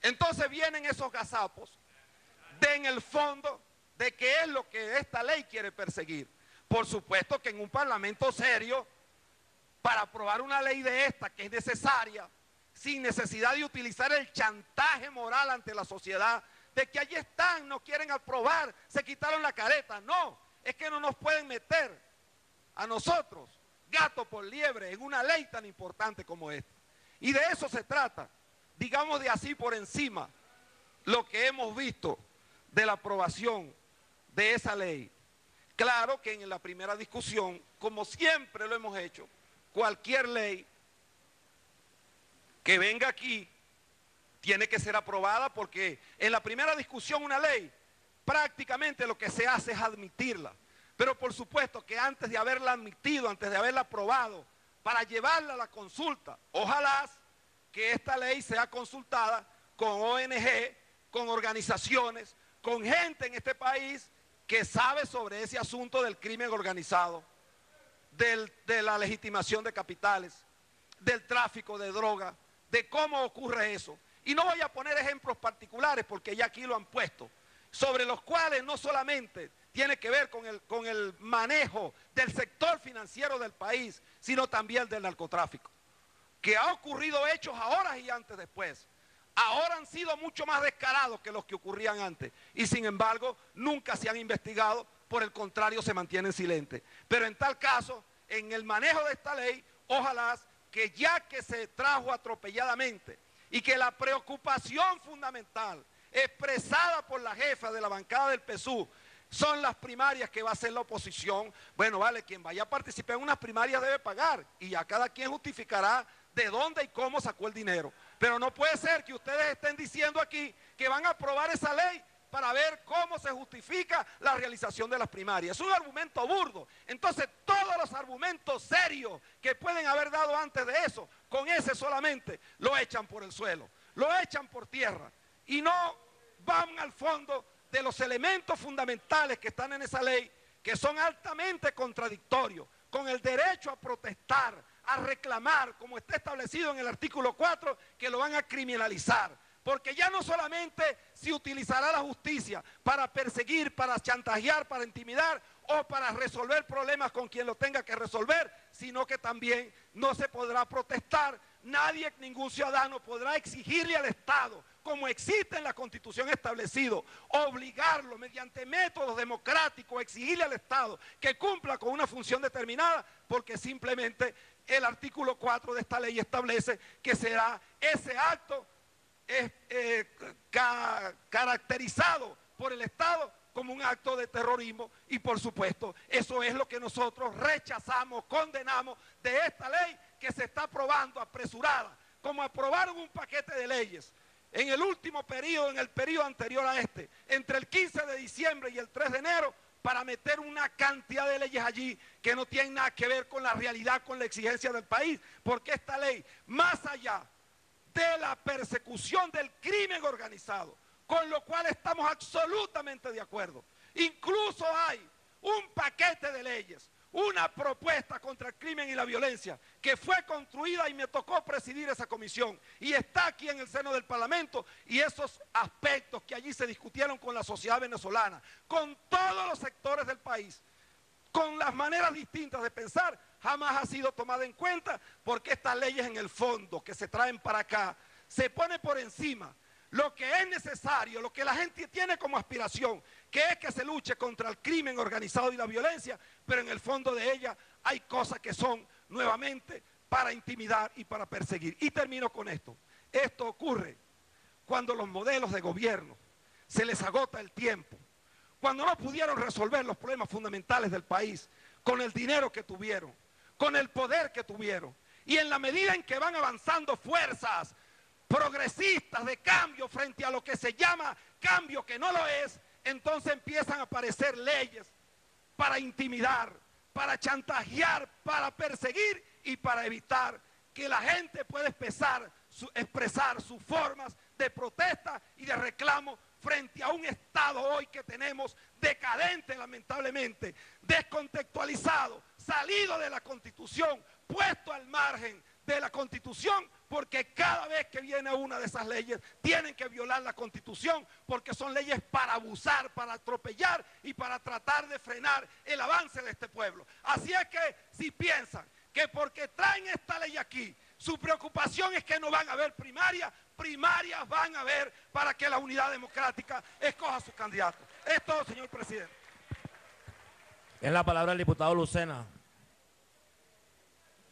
Entonces vienen esos gazapos de en el fondo de qué es lo que esta ley quiere perseguir. Por supuesto que en un parlamento serio, para aprobar una ley de esta que es necesaria, sin necesidad de utilizar el chantaje moral ante la sociedad, de que allí están, no quieren aprobar, se quitaron la careta. No, es que no nos pueden meter a nosotros, gato por liebre, en una ley tan importante como esta. Y de eso se trata, digamos de así por encima, lo que hemos visto de la aprobación de esa ley. Claro que en la primera discusión, como siempre lo hemos hecho, cualquier ley que venga aquí tiene que ser aprobada, porque en la primera discusión una ley prácticamente lo que se hace es admitirla. Pero por supuesto que antes de haberla admitido, antes de haberla aprobado, para llevarla a la consulta, ojalá que esta ley sea consultada con ONG, con organizaciones, con gente en este país que sabe sobre ese asunto del crimen organizado, de la legitimación de capitales, del tráfico de droga, de cómo ocurre eso. Y no voy a poner ejemplos particulares porque ya aquí lo han puesto, sobre los cuales no solamente tiene que ver con el manejo del sector financiero del país, sino también del narcotráfico, que ha ocurrido hechos ahora y antes después. Ahora han sido mucho más descarados que los que ocurrían antes y sin embargo nunca se han investigado, por el contrario se mantienen silentes. Pero en tal caso, en el manejo de esta ley, ojalá que ya que se trajo atropelladamente y que la preocupación fundamental expresada por la jefa de la bancada del PSUV son las primarias que va a hacer la oposición, bueno, vale, quien vaya a participar en unas primarias debe pagar y ya cada quien justificará de dónde y cómo sacó el dinero. Pero no puede ser que ustedes estén diciendo aquí que van a aprobar esa ley para ver cómo se justifica la realización de las primarias. Es un argumento burdo. Entonces, todos los argumentos serios que pueden haber dado antes de eso, con ese solamente lo echan por el suelo, lo echan por tierra y no van al fondo de los elementos fundamentales que están en esa ley, que son altamente contradictorios con el derecho a protestar, a reclamar, como está establecido en el artículo 4, que lo van a criminalizar. Porque ya no solamente se utilizará la justicia para perseguir, para chantajear, para intimidar o para resolver problemas con quien lo tenga que resolver, sino que también no se podrá protestar. Nadie, ningún ciudadano podrá exigirle al Estado, como existe en la Constitución establecido, obligarlo mediante métodos democráticos, exigirle al Estado que cumpla con una función determinada, porque simplemente el artículo 4 de esta ley establece que será ese acto caracterizado por el Estado como un acto de terrorismo y por supuesto eso es lo que nosotros rechazamos, condenamos de esta ley que se está aprobando apresurada, como aprobaron un paquete de leyes en el último periodo, en el periodo anterior a este, entre el 15 de diciembre y el 3 de enero, para meter una cantidad de leyes allí que no tienen nada que ver con la realidad, con la exigencia del país, porque esta ley, más allá de la persecución del crimen organizado, con lo cual estamos absolutamente de acuerdo. Incluso hay un paquete de leyes, una propuesta contra el crimen y la violencia que fue construida y me tocó presidir esa comisión y está aquí en el seno del Parlamento, y esos aspectos que allí se discutieron con la sociedad venezolana, con todos los sectores del país, con las maneras distintas de pensar, jamás ha sido tomada en cuenta, porque estas leyes en el fondo que se traen para acá, se pone por encima lo que es necesario, lo que la gente tiene como aspiración, que es que se luche contra el crimen organizado y la violencia, pero en el fondo de ella hay cosas que son nuevamente para intimidar y para perseguir. Y termino con esto. Esto ocurre cuando los modelos de gobierno se les agota el tiempo, cuando no pudieron resolver los problemas fundamentales del país con el dinero que tuvieron, con el poder que tuvieron, y en la medida en que van avanzando fuerzas progresistas de cambio frente a lo que se llama cambio que no lo es, entonces empiezan a aparecer leyes para intimidar, para chantajear, para perseguir y para evitar que la gente pueda expresar sus formas de protesta y de reclamo frente a un Estado hoy que tenemos decadente, lamentablemente, descontextualizado, salido de la Constitución, puesto al margen de la Constitución porque cada vez que viene una de esas leyes tienen que violar la Constitución, porque son leyes para abusar, para atropellar y para tratar de frenar el avance de este pueblo. Así es que si piensan que porque traen esta ley aquí, su preocupación es que no van a haber primarias, primarias van a haber para que la Unidad Democrática escoja a sus candidatos. Es todo, señor presidente. En la palabra el diputado Lucena.